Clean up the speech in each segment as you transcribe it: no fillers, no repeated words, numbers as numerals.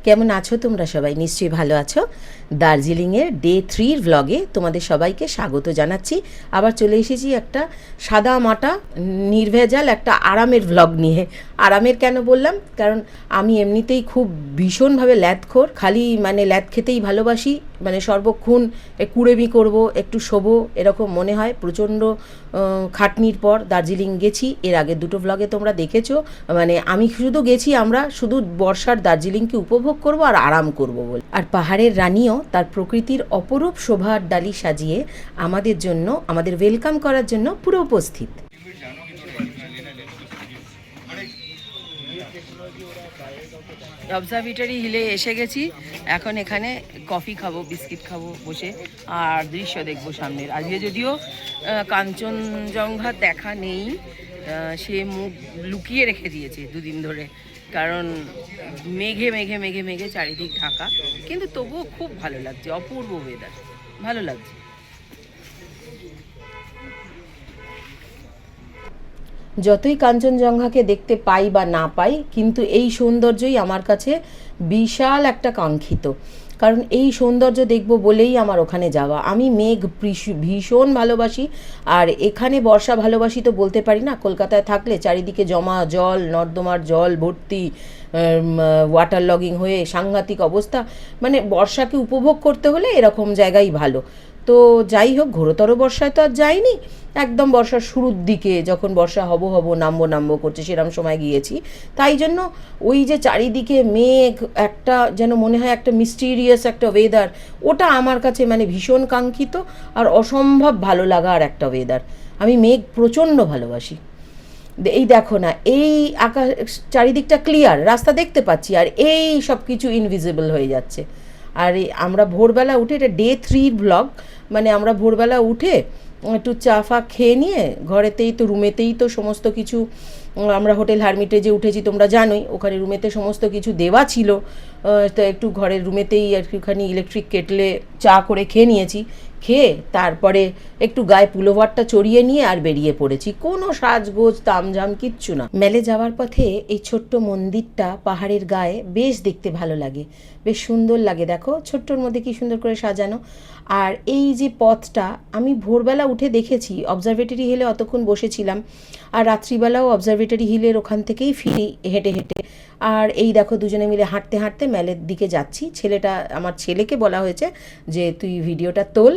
কেমন আছো তোমরা সবাই? নিশ্চয়ই ভালো আছো। দার্জিলিংয়ের ডে 3 ভ্লগে তোমাদের সবাইকে স্বাগত জানাচ্ছি। আবার চলে এসেছি একটা সাদা মাটা নির্ভেজাল একটা আরামের ভ্লগ নিয়ে। আরামের কেন বললাম? কারণ আমি এমনিতেই খুব ভীষণভাবে ল্যাদখোর, খালি মানে ল্যাদ খেতেই ভালোবাসি, মানে সর্বক্ষণ কুড়েমি করব, একটু শোবো এরকম মনে হয়। প্রচণ্ড খাটনির পর দার্জিলিং গেছি, এর আগের দুটো ভ্লগে তোমরা দেখেছো। মানে আমি শুধু গেছি, আমরা শুধু বর্ষার দার্জিলিংকে উপভোগ করব আর আরাম করব বলে। আর পাহাড়ের রানীও তার প্রকৃতির অপরূপ শোভার ডালি সাজিয়ে আমাদের জন্য, আমাদের ওয়েলকাম করার জন্য পুরো উপস্থিত। অবজারভেটরি হিলে এসে গেছি, এখন এখানে কফি খাবো, বিস্কিট খাবো বসে, আর দৃশ্য দেখবো সামনের। আজকে যদিও কাঞ্চনজঙ্ঘা দেখা নেই, সে মুখ লুকিয়ে রেখে দিয়েছে দুদিন ধরে, কারণ মেঘে মেঘে মেঘে মেঘে চারিদিক ঢাকা, কিন্তু তবুও খুব ভালো লাগছে, অপূর্ব ওয়েদার, ভালো লাগছে। যতই কাঞ্চনজঙ্ঘাকে দেখতে পাই বা না পাই, কিন্তু এই সৌন্দর্যই আমার কাছে বিশাল একটা কাঙ্ক্ষিত। কারণ এই সৌন্দর্য দেখব বলেই আমার ওখানে যাওয়া। আমি মেঘ ভীষণ ভালোবাসি, আর এখানে বর্ষা ভালোবাসি তো বলতে পারি না। কলকাতায় থাকলে চারিদিকে জমা জল, নর্দমার জল ভর্তি, ওয়াটার লগিং হয়ে সাংঘাতিক অবস্থা। মানে বর্ষাকে উপভোগ করতে হলে এরকম জায়গাই ভালো। তো যাই হোক, ঘোরতর বর্ষায় তো আর যাইনি, একদম বর্ষার শুরুর দিকে যখন বর্ষা হব হব নামবো নামবো করছে সেরকম সময় গিয়েছি। তাই জন্য ওই যে চারিদিকে মেঘ, একটা যেন মনে হয় একটা মিস্টিরিয়াস একটা ওয়েদার, ওটা আমার কাছে মানে ভীষণ কাঙ্ক্ষিত আর অসম্ভব ভালো লাগার একটা ওয়েদার। আমি মেঘ প্রচণ্ড ভালোবাসি। এই দেখো না, এই আকাশ, চারিদিকটা ক্লিয়ার, রাস্তা দেখতে পাচ্ছি, আর এই সব কিছু ইনভিজিবল হয়ে যাচ্ছে। আর আমরা ভোরবেলা উঠে, এটা ডে 3 ব্লগ, মানে আমরা ভোরবেলা উঠে একটু চা ফা খেয়ে নিয়ে ঘরেতেই তো, রুমেতেই তো সমস্ত কিছু, আমরা হোটেল হারমিটেজে উঠেছি তোমরা জানোই, ওখানে রুমেতে সমস্ত কিছু দেওয়া ছিল। তো একটু ঘরের রুমেতেই একটুখানি ইলেকট্রিক কেটলে চা করে খেয়ে নিয়েছি। খেয়ে তারপরে একটু গায়ে পুলোভারটা চড়িয়ে নিয়ে আর বেরিয়ে পড়েছি। কোনো সাজগোজ তামঝাম কিচ্ছু না। মেলে যাওয়ার পথে এই ছোট্ট মন্দিরটা পাহাড়ের গায়ে বেশ দেখতে ভালো লাগে, বেশ সুন্দর লাগে। দেখো ছোট্টর মধ্যে কি সুন্দর করে সাজানো। আর এই যে পথটা আমি ভোরবেলা উঠে দেখেছি, অবজারভেটরি হিলে অতক্ষণ বসেছিলাম, আর রাত্রিবেলাও অবজারভেটরি হিলের ওখান থেকেই ফিরি হেঁটে হেঁটে। আর এই দেখো দুজনে মিলে হাঁটতে হাঁটতে মেলের দিকে যাচ্ছি। ছেলেটা, আমার ছেলেকে বলা হয়েছে যে তুই ভিডিওটা তোল,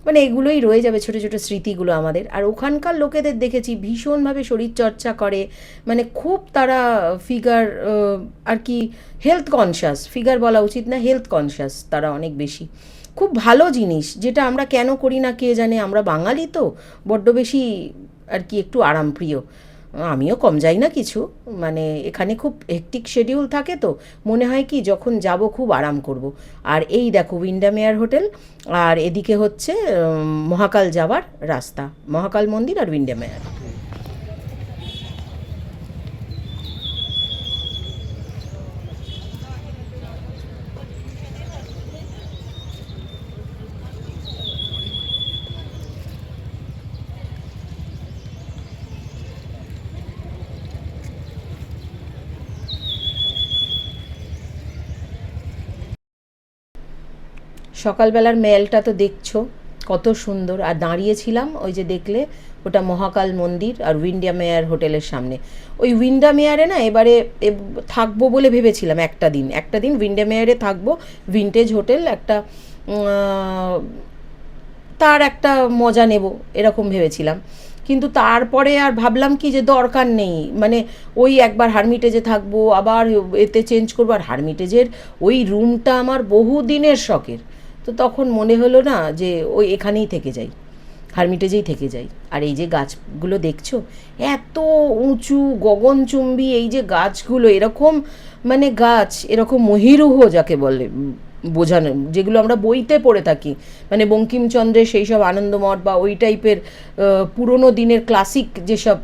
মানে এগুলোই রয়ে যাবে ছোটো ছোটো স্মৃতিগুলো আমাদের। আর ওখানকার লোকেদের দেখেছি ভীষণভাবে শরীরচর্চা করে, মানে খুব তারা ফিগার, আর কি হেলথ কনসিয়াস, ফিগার বলা উচিত না, হেলথ কনসিয়াস তারা অনেক বেশি। খুব ভালো জিনিস, যেটা আমরা কেন করি না কে জানে। আমরা বাঙালি তো বড্ড বেশি আর কি একটু আরামপ্রিয়। আমিও কম যাই না কিছু, মানে এখানে খুব হেক্টিক শিডিউল থাকে, তো মনে হয় কি যখন যাব খুব আরাম করব। আর এই দেখো উইন্ডামেয়ার হোটেল, আর এদিকে হচ্ছে মহাকাল যাওয়ার রাস্তা, মহাকাল মন্দির আর উইন্ডামেয়ার। সকালবেলার মেলটা তো দেখছো কত সুন্দর। আর দাঁড়িয়েছিলাম ওই যে দেখলে, ওটা মহাকাল মন্দির আর উইন্ডামেয়ার হোটেলের সামনে। ওই উইন্ডামেয়ারে না এবারে থাকবো বলে ভেবেছিলাম, একটা দিন উইন্ডামেয়ারে থাকবো। ভিনটেজ হোটেল একটা, তার একটা মজা নেব এরকম ভেবেছিলাম। কিন্তু তারপরে আর ভাবলাম কি যে দরকার নেই, মানে ওই একবার হারমিটেজে থাকবো, আবার এতে চেঞ্জ করবো। আর হারমিটেজের ওই রুমটা আমার বহু দিনের শখের, তো তখন মনে হলো না যে ওই এখানেই থেকে যাই, হারমিটেজেই থেকে যাই। আর এই যে গাছগুলো দেখছো, এত উঁচু গগনচুম্বী এই যে গাছগুলো, এরকম মানে গাছ, এরকম মহিরুহ যাকে বলে বোঝানো, যেগুলো আমরা বইতে পড়ে থাকি, মানে বঙ্কিমচন্দ্রের সেই সব আনন্দমঠ বা ওই টাইপের পুরনো দিনের ক্লাসিক যেসব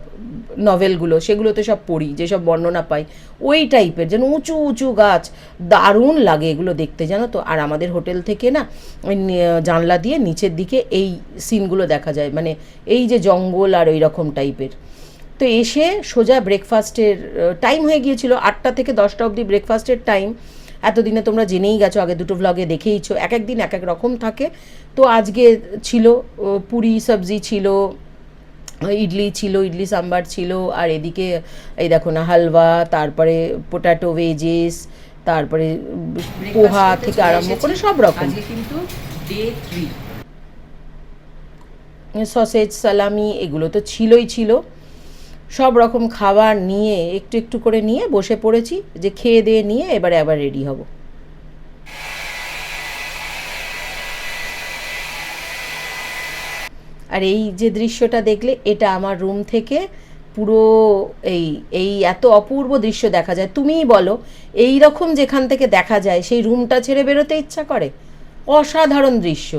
নভেলগুলো, সেগুলোতে সব পড়ি, যেসব বর্ণনা পাই, ওই টাইপের যেন উঁচু উঁচু গাছ, দারুণ লাগে এগুলো দেখতে, জানো তো। আর আমাদের হোটেল থেকে না ওই জানলা দিয়ে নিচের দিকে এই সিনগুলো দেখা যায়, মানে এই যে জঙ্গল আর ওই রকম টাইপের। তো এসে সোজা ব্রেকফাস্টের টাইম হয়ে গিয়েছিল, 8টা থেকে 10টা অবধি ব্রেকফাস্টের টাইম। এতদিনে তোমরা জেনেই গেছো, আগে দুটো ভ্লগে দেখেইছো, এক এক দিন এক এক রকম থাকে। তো আজকে ছিল পুরি সবজি ছিল, ইডলি ছিল, ইডলি সাম্বার ছিল, আর এদিকে এই দেখো না হালুয়া, তারপরে পোটাটো ভেজেস, তারপরে পোহা থেকে আরম্ভ করে সব রকম, কিন্তু ডে 3 সসেজ সালামি এগুলো তো ছিলই ছিল। সব রকম খাবার নিয়ে একটু একটু করে নিয়ে বসে পড়েছি, যে খেয়ে দিয়ে নিয়ে এবারে আবার রেডি হব। আর এই যে দৃশ্যটা দেখলে, এটা আমার রুম থেকে পুরো এই এই এত অপূর্ব দৃশ্য দেখা যায়। তুমিই বলো, এই রকম যেখান থেকে দেখা যায় সেই রুমটা ছেড়ে বেরোতে ইচ্ছা করে? অসাধারণ দৃশ্য।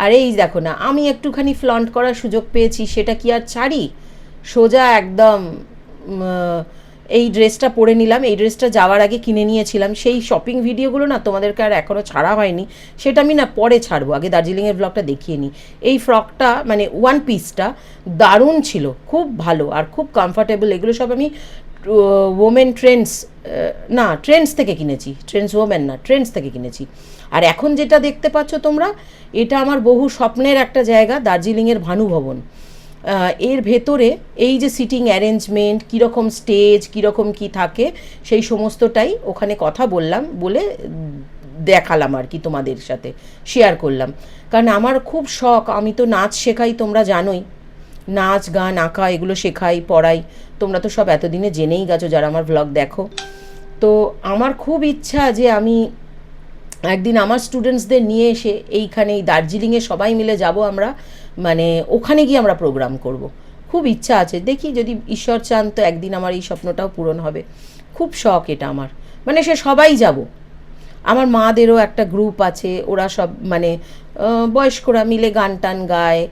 আর এই দেখো না, আমি একটুখানি ফ্লন্ট করার সুযোগ পেয়েছি, সেটা কি আর ছাড়ি? সোজা একদম এই ড্রেসটা পরে নিলাম। এই ড্রেসটা যাওয়ার আগে কিনে নিয়েছিলাম, সেই শপিং ভিডিওগুলো না তোমাদেরকে আর এখনও ছাড়া হয়নি, সেটা আমি না পরে ছাড়বো, আগে দার্জিলিংয়ের ব্লগটা দেখিয়ে নিই। এই ফ্রকটা মানে ওয়ান পিসটা দারুণ ছিল, খুব ভালো আর খুব কমফর্টেবল। এগুলো সব আমি ওমেন ট্রেন্ডস, না ট্রেন্ডস থেকে কিনেছি, ট্রেন্ডস ওমেন না, ট্রেন্ডস থেকে কিনেছি। আর এখন যেটা দেখতে পাচ্ছ তোমরা, এটা আমার বহু স্বপ্নের একটা জায়গা, দার্জিলিংয়ের ভানু ভবন। এর ভেতরে এই যে সিটিং অ্যারেঞ্জমেন্ট, কীরকম স্টেজ, কীরকম কী থাকে, সেই সমস্তটাই ওখানে কথা বললাম, বলে দেখালাম আর কি, তোমাদের সাথে শেয়ার করলাম। কারণ আমার খুব শখ, আমি তো নাচ শেখাই, তোমরা জানোই, নাচ গান আঁকা এগুলো শেখাই, পড়াই, তোমরা তো সব এতদিনে জেনেই গেছো যারা আমার ভ্লগ দেখো। তো আমার খুব ইচ্ছা যে আমি একদিন আমার স্টুডেন্টসদের নিয়ে এসে এইখানে এই দার্জিলিংয়ে সবাই মিলে যাব আমরা, মানে ওখানে গিয়ে আমরা প্রোগ্রাম করব। খুব ইচ্ছা আছে, দেখি যদি ঈশ্বর চান তো একদিন আমার এই স্বপ্নটাও পূরণ হবে। খুব শখ এটা আমার, মানে সে সবাই যাব। আমার মাদেরও একটা গ্রুপ আছে, ওরা সব মানে বয়স্করা মিলে গান টান গায়,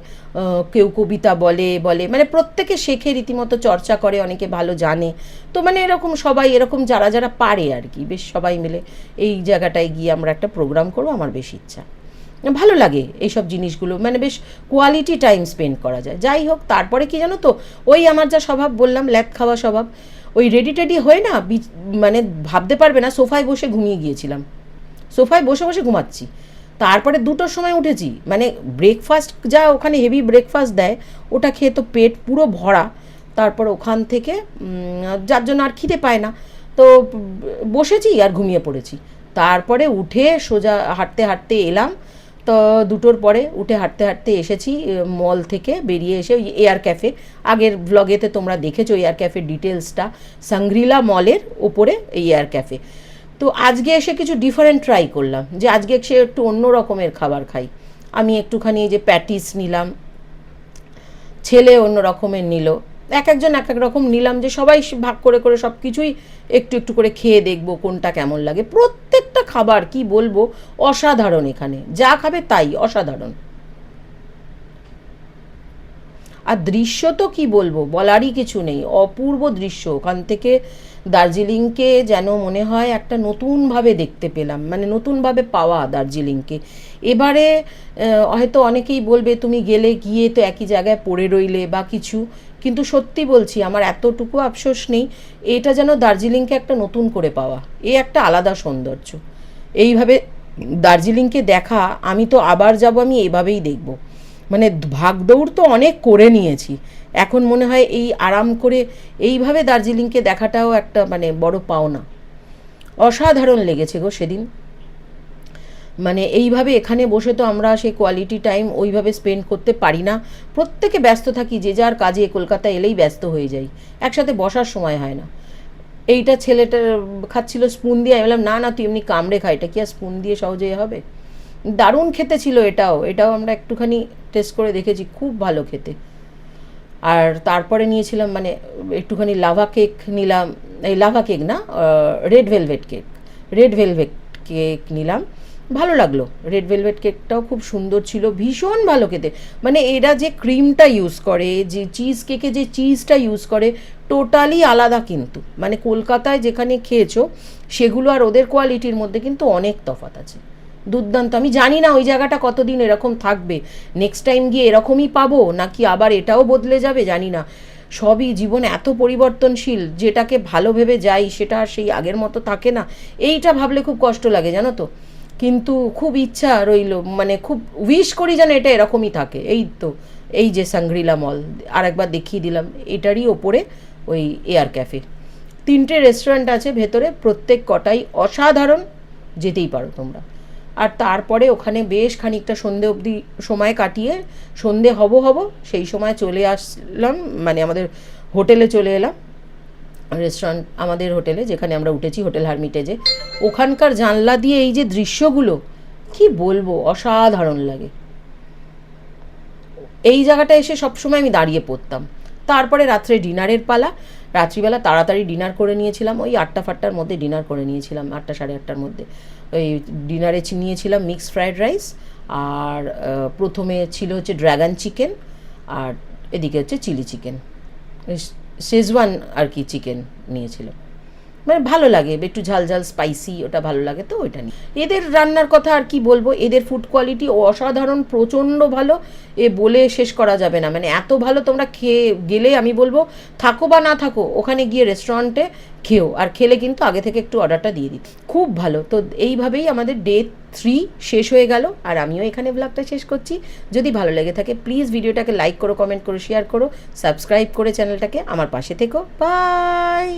কেউ কবিতা বলে বলে মানে প্রত্যেকে শেখে, রীতিমতো চর্চা করে, অনেকে ভালো জানে। তো মানে এরকম সবাই এরকম যারা যারা পারে আর কি, বেশ সবাই মিলে এই জায়গাটায় গিয়ে আমরা একটা প্রোগ্রাম করবো, আমার বেশ ইচ্ছা। ভালো লাগে এইসব জিনিসগুলো, মানে বেশ কোয়ালিটি টাইম স্পেন্ড করা যায়। যাই হোক, তারপরে কি জানো তো, ওই আমার যা স্বভাব বললাম, ল্যাদ খাওয়া স্বভাব, ওই রেডি টেডি হয়ে না মানে ভাবতে পারবে না, সোফায় বসে ঘুমিয়ে গিয়েছিলাম, সোফায় বসে বসে ঘুমাচ্ছি। তারপরে 2টোর সময় উঠেছি, মানে ব্রেকফাস্ট যা ওখানে হেভি ব্রেকফাস্ট দেয়, ওটা খেয়ে তো পেট পুরো ভরা। তারপর ওখান থেকে যার জন্য আর খিদে পায় না, তো বসেছি আর ঘুমিয়ে পড়েছি। তারপরে উঠে সোজা হাঁটতে হাঁটতে এলাম, তো 2টোর পরে উঠে হাঁটতে হাঁটতে এসেছি মল থেকে বেরিয়ে এসে ওই এয়ার ক্যাফে, আগের ব্লগেতে তোমরা দেখেছো এয়ার ক্যাফের ডিটেলসটা, সাংগ্রিলা মলের ওপরে এই এয়ার ক্যাফে। তো আজকে এসে কিছু ডিফারেন্ট ট্রাই করলাম, যে আজকে এসে একটু অন্য রকমের খাবার খাই। আমি একটুখানি এই যে প্যাটিস নিলাম, ছেলে অন্য রকমের নিল, এক একজন এক এক রকম নিলাম, যে সবাই ভাগ করে করে সব কিছুই একটু একটু করে খেয়ে দেখবো কোনটা কেমন লাগে। প্রত্যেকটা খাবার কি বলবো, অসাধারণ, এখানে যা খাবে তাই অসাধারণ। আর দৃশ্য তো কি বলবো, বলারই কিছু নেই, অপূর্ব দৃশ্য। ওখান থেকে দার্জিলিংকে যেন মনে হয় একটা নতুনভাবে দেখতে পেলাম, মানে নতুনভাবে পাওয়া দার্জিলিংকে। এবারে হয়তো অনেকেই বলবে তুমি গেলে গিয়ে তো একই জায়গায় পড়ে রইলে বা কিছু, কিন্তু সত্যি বলছি আমার এতটুকু আফসোস নেই, এটা যেন দার্জিলিংকে একটা নতুন করে পাওয়া, এ একটা আলাদা সৌন্দর্য। এইভাবে দার্জিলিংকে দেখা, আমি তো আবার যাব, আমি এইভাবেই দেখব। মানে ভাগদৌড় তো অনেক করে নিয়েছি, এখন মনে হয় এই আরাম করে এইভাবে দার্জিলিংকে দেখাটাও একটা মানে বড় পাওনা। অসাধারণ লেগেছে গো সেদিন, মানে এইভাবে এখানে বসে তো আমরা সেই কোয়ালিটি টাইম ওইভাবে স্পেন্ড করতে পারি না, প্রত্যেকে ব্যস্ত থাকি, যে যার কাজে কলকাতা এলেই ব্যস্ত হয়ে যাই, একসাথে বসার সময় হয় না। এইটা ছেলেটা খাচ্ছিল স্পুন দিয়ে, আমি বললাম না না তুই এমনি কামড়ে খা, এটা কি আর স্পুন দিয়ে সহজে হবে। দারুণ খেতে ছিল এটাও, এটাও আমরা একটুখানি টেস্ট করে দেখেছি, খুব ভালো খেতে। আর তারপরে নিয়েছিলাম মানে একটুখানি লাভা কেক নিলাম, এই লাভা কেক না, red velvet cake, red velvet cake নিলাম, ভালো লাগলো। রেড ভেলভেট কেকটাও খুব সুন্দর ছিল, ভীষণ ভালো খেতে। মানে এরা যে ক্রিমটা ইউজ করে, যে চিজ কেকে যে চিজটা ইউজ করে, টোটালি আলাদা কিন্তু, মানে কলকাতায় যেখানে খেয়েছো সেগুলো আর ওদের কোয়ালিটির মধ্যে কিন্তু অনেক তফাৎ আছে। দুর্দান্ত। আমি জানি না ওই জায়গাটা কতদিন এরকম থাকবে, নেক্সট টাইম গিয়ে এরকমই পাবো নাকি আবার এটাও বদলে যাবে জানি না। সবই জীবনে এত পরিবর্তনশীল, যেটাকে ভালো ভেবে যাই সেটা আর সেই আগের মতো থাকে না, এইটা ভাবলে খুব কষ্ট লাগে জানো তো। কিন্তু খুব ইচ্ছা রইল, মানে খুব উইশ করি যেন এটা এরকমই থাকে। এই তো এই যে সাংগ্রিলা মল আর একবার দেখিয়ে দিলাম, এটারই ওপরে ওই এয়ার ক্যাফে। 3টে রেস্টুরেন্ট আছে ভেতরে, প্রত্যেক কটাই অসাধারণ, যেতেই পারো তোমরা। আর তারপরে ওখানে বেশ খানিকটা সন্ধে অবধি সময় কাটিয়ে সন্ধে হব সেই সময় চলে আসলাম, মানে আমাদের হোটেলে চলে এলাম, রেস্টুরেন্ট আমাদের হোটেলে যেখানে আমরা উঠেছি, হোটেল হারমিটেজে। ওখানকার জানলা দিয়ে এই যে দৃশ্যগুলো, কি বলবো, অসাধারণ লাগে। এই জায়গাটা এসে সবসময় আমি দাঁড়িয়ে পড়তাম। তারপরে রাত্রে ডিনারের পালা। রাত্রিবেলা তাড়াতাড়ি ডিনার করে নিয়েছিলাম, ওই 8টা-5টার মধ্যে ডিনার করে নিয়েছিলাম, 8টা সাড়ে 8টার মধ্যে। ওই ডিনারে নিয়েছিলাম মিক্সড ফ্রায়েড রাইস, আর প্রথমে ছিল হচ্ছে ড্র্যাগন চিকেন, আর এদিকে হচ্ছে চিলি চিকেন, শেজওয়ান আর কি চিকেন নিয়েছিলাম। মানে ভালো লাগে, একটু ঝাল ঝাল স্পাইসি, ওটা ভালো লাগে, তো ওইটা নিয়ে। এদের রান্নার কথা আর কি বলবো, এদের ফুড কোয়ালিটি অসাধারণ, প্রচণ্ড ভালো, বলে শেষ করা যাবে না। মানে এত ভালো, তোমরা খেয়ে গেলে আমি বলবো, থাকো বা না থাকো ওখানে গিয়ে রেস্টুরেন্টে খেও, আর খেলে কিন্তু আগে থেকে একটু অর্ডারটা দিয়ে দিই, খুব ভালো। তো এইভাবেই আমাদের ডে 3 শেষ হয়ে গেল, আর আমিও এখানে ব্লগটা শেষ করছি। যদি ভালো লেগে থাকে প্লিজ ভিডিওটাকে লাইক করো, কমেন্ট করো, শেয়ার করো, সাবস্ক্রাইব করে চ্যানেলটাকে আমার পাশে থেকো। বাই।